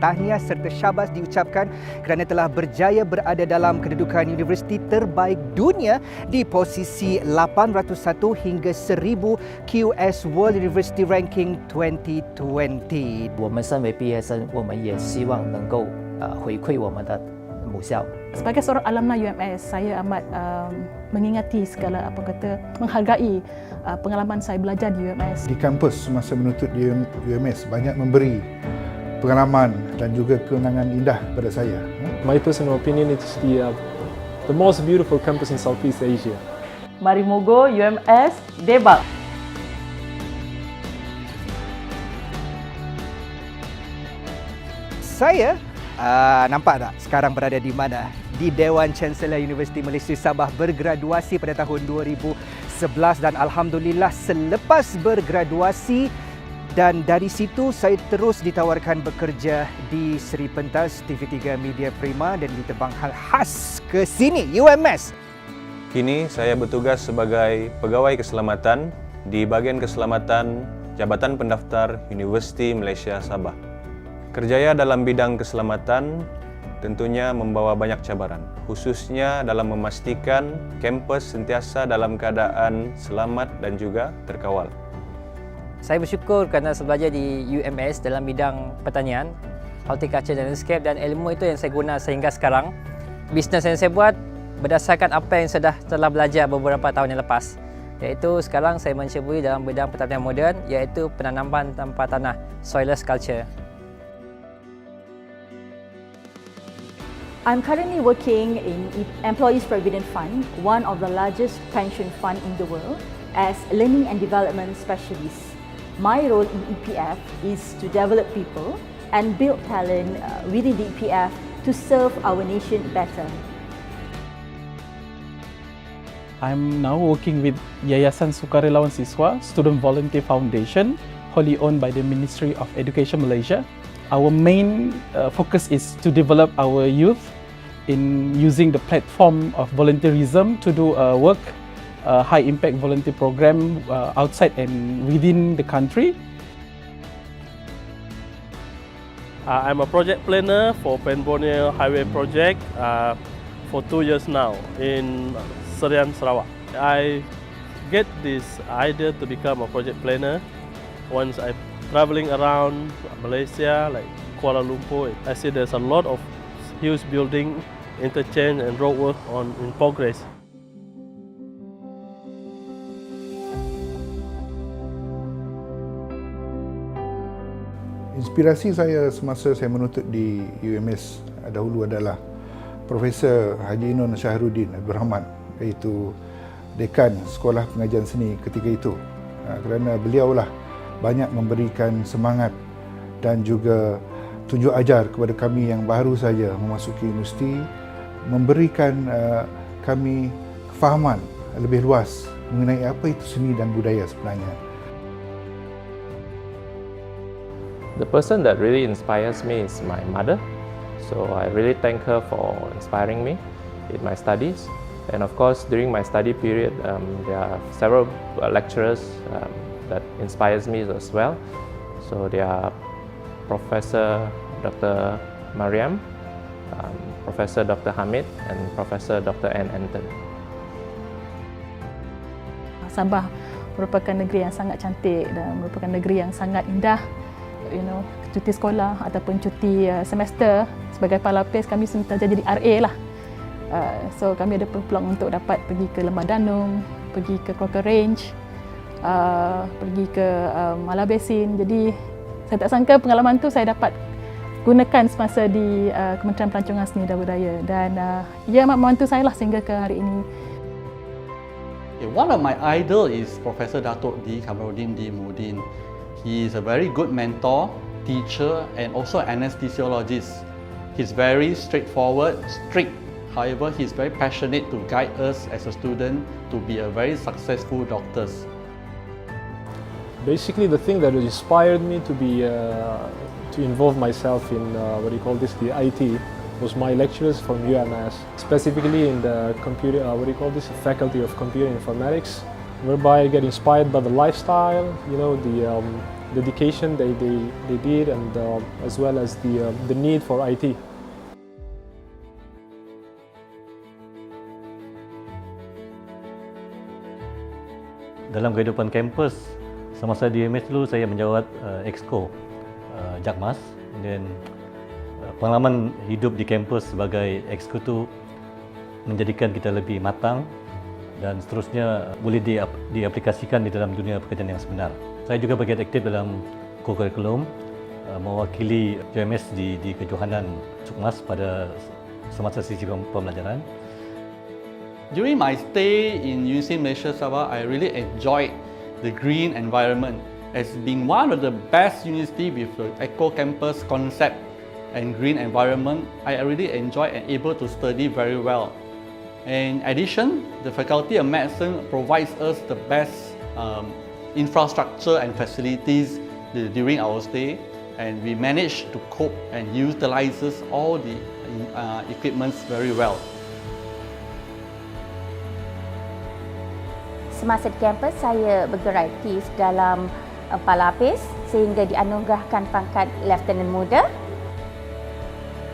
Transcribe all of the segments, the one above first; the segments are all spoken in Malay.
Tahniah serta syabas diucapkan kerana telah berjaya berada dalam kedudukan universiti terbaik dunia di posisi 801 hingga 1000 QS World University Ranking 2020. 我们身为毕业生，我们也希望能够回馈我们的母校。 Sebagai seorang alumni UMS, saya amat mengingati segala menghargai pengalaman saya belajar di UMS. Di kampus semasa menuntut di UMS banyak memberi pengalaman dan juga kenangan indah pada saya. My personal opinion, it's the most beautiful campus in Southeast Asia. Mari mogo UMS Debak. Saya nampak tak sekarang berada di mana? Di Dewan Chancellor Universiti Malaysia Sabah, bergraduasi pada tahun 2011 dan alhamdulillah selepas bergraduasi dan dari situ saya terus ditawarkan bekerja di Seri Pentas TV3 Media Prima dan ditebang hal khas ke sini UMS. Kini saya bertugas sebagai pegawai keselamatan di bahagian keselamatan Jabatan Pendaftar Universiti Malaysia Sabah. Kerjaya dalam bidang keselamatan tentunya membawa banyak cabaran, khususnya dalam memastikan kampus sentiasa dalam keadaan selamat dan juga terkawal. Saya bersyukur kerana belajar di UMS dalam bidang pertanian, horticulture dan landscape, dan ilmu itu yang saya guna sehingga sekarang. Bisnes yang saya buat berdasarkan apa yang saya telah belajar beberapa tahun yang lepas, iaitu sekarang saya menceburi dalam bidang pertanian moden, iaitu penanaman tanpa tanah, soilless culture. I'm currently working in Employees Provident Fund, one of the largest pension fund in the world, as Learning and Development Specialist. My role in EPF is to develop people and build talent within the EPF to serve our nation better. I'm now working with Yayasan Sukarelawan Siswa Student Volunteer Foundation, wholly owned by the Ministry of Education Malaysia. Our main focus is to develop our youth in using the platform of volunteerism to do work, high impact volunteer program outside and within the country. I'm a project planner for Penborneo Highway project for 2 years now in Serian, Sarawak. I get this idea to become a project planner once I'm traveling around Malaysia, like Kuala Lumpur. I see there's a lot of huge building, interchange and road work in progress. Inspirasi saya semasa saya menuntut di UMS dahulu adalah Profesor Haji Ainun Shahruddin Abdul Rahman, iaitu Dekan Sekolah Pengajian Seni ketika itu. Kerana beliaulah banyak memberikan semangat dan juga tunjuk ajar kepada kami yang baru saja memasuki universiti, memberikan kami kefahaman lebih luas mengenai apa itu seni dan budaya sebenarnya. The person that really inspires me is my mother. So I really thank her for inspiring me in my studies. And of course, during my study period, there are several lecturers that inspires me as well. So there are Professor Dr. Mariam, Professor Dr. Hamid, and Professor Dr. Ann Anton. Sabah merupakan negeri yang sangat cantik dan merupakan negeri yang sangat indah. Cuti sekolah ataupun cuti semester sebagai pelapis kami sentiasa jadi RA lah. So kami ada peluang untuk dapat pergi ke Lembah Danum, pergi ke Crocker Range, pergi ke Malaa Basin. Jadi saya tak sangka pengalaman tu saya dapat gunakan semasa di Kementerian Pelancongan Seni dan Budaya, dan ia amat membantu saya lah sehingga ke hari ini. One of my idol is Professor Datuk D. Kamarudin D. Mudin. He is a very good mentor, teacher, and also anesthesiologist. He's very straightforward, strict. However, he's very passionate to guide us as a student to be a very successful doctors. Basically, the thing that inspired me to involve myself in the IT was my lecturers from UMS, specifically in the faculty of computer informatics. whereby I get inspired by the lifestyle, the dedication they did, and as well as the need for IT. Dalam kehidupan kampus, semasa di UMS dulu saya menjawat Exco Jakmas, dan pengalaman hidup di kampus sebagai Exco tu menjadikan kita lebih matang dan seterusnya boleh diaplikasikan di dalam dunia pekerjaan yang sebenar. Saya juga bagian aktif dalam co-curriculum, mewakili UMS di kejohanan Sukmas pada semasa sesi pembelajaran. During my stay in University Malaysia Sabah, I really enjoyed the green environment as being one of the best university with the eco-campus concept and green environment. I really enjoyed and able to study very well. In addition, the Faculty of Medicine provides us the best infrastructure and facilities during our stay, and we managed to cope and utilizes all the equipments very well. Semasa di kampus, saya bergerak aktif dalam 4 lapis sehingga dianugerahkan pangkat Lieutenant Muda.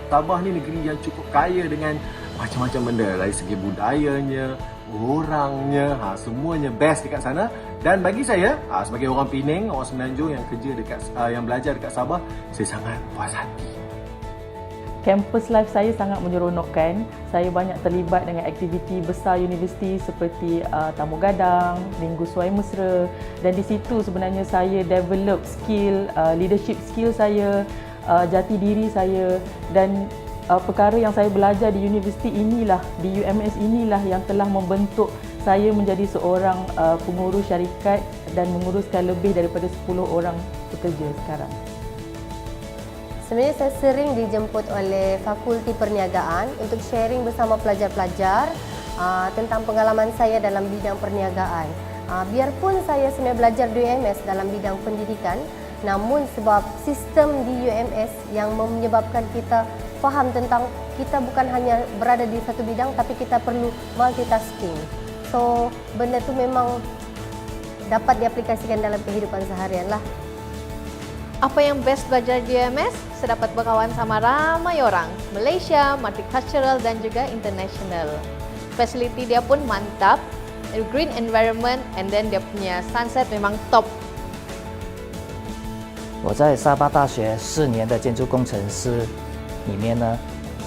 Sabah ni negeri yang cukup kaya dengan macam-macam benda, dari segi budayanya, orangnya, semuanya best dekat sana. Dan bagi saya, sebagai orang Penang, orang Semenanjung yang kerja yang belajar dekat Sabah, saya sangat puas hati. Campus life saya sangat menyeronokkan. Saya banyak terlibat dengan aktiviti besar universiti seperti Tamu Gadang, Minggu Suai Mesra, dan di situ sebenarnya saya develop skill, leadership skill saya, jati diri saya, dan perkara yang saya belajar di universiti inilah, di UMS inilah yang telah membentuk saya menjadi seorang pengurus syarikat dan menguruskan lebih daripada 10 orang pekerja sekarang. Sebenarnya saya sering dijemput oleh Fakulti Perniagaan untuk sharing bersama pelajar-pelajar tentang pengalaman saya dalam bidang perniagaan. Biarpun saya sebenarnya belajar di UMS dalam bidang pendidikan, namun sebab sistem di UMS yang menyebabkan kita faham tentang kita bukan hanya berada di satu bidang, tapi kita perlu multitasking. So, benda tu memang dapat diaplikasikan dalam kehidupan seharian lah. Apa yang best belajar di UMS? Saya dapat berkawan sama ramai orang, Malaysia, multicultural dan juga international. Fasiliti dia pun mantap, green environment, and then dia punya sunset memang top. 我在沙巴大学4年的建筑工程师里面呢，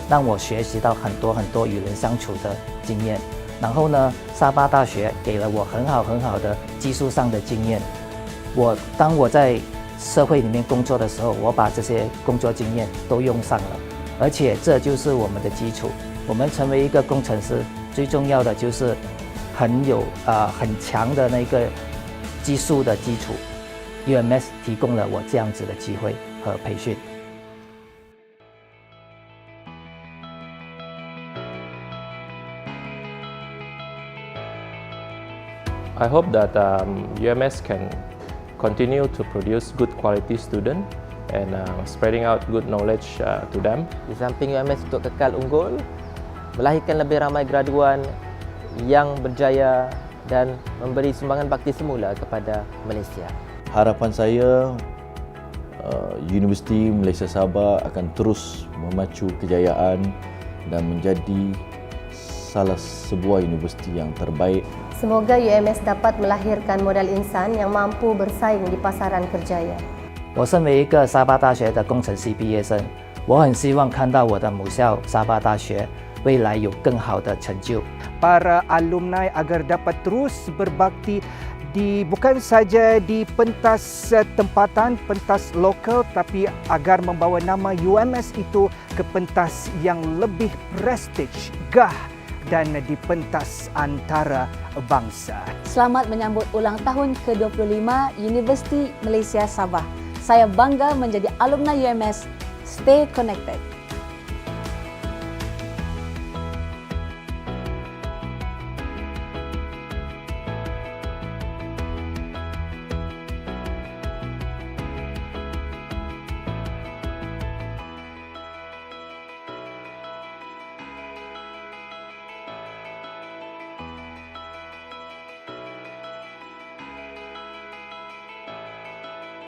让我学习到很多与人相处的经验。然后呢，沙巴大学给了我很好的技术上的经验。当我在社会里面工作的时候，我把这些工作经验都用上了，而且这就是我们的基础。我们成为一个工程师，最重要的就是很强的那个技术的基础。UMS 提供了我这样子的机会和培训。I hope that UMS can continue to produce good quality student and spreading out good knowledge to them. Di samping UMS untuk kekal unggul, melahirkan lebih ramai graduan yang berjaya dan memberi sumbangan bakti semula kepada Malaysia. Harapan saya, Universiti Malaysia Sabah akan terus memacu kejayaan dan menjadi salah sebuah universiti yang terbaik. Semoga UMS dapat melahirkan modal insan yang mampu bersaing di pasaran kerjaya. 我身为一个沙巴大学的工程系毕业生，我很希望看到我的母校沙巴大学未来有更好的成就。 Para alumni agar dapat terus berbakti bukan saja di pentas tempatan, pentas lokal, tapi agar membawa nama UMS itu ke pentas yang lebih prestij, gah dan di pentas antara bangsa. Selamat menyambut ulang tahun ke-25 Universiti Malaysia Sabah. Saya bangga menjadi alumni UMS. Stay connected.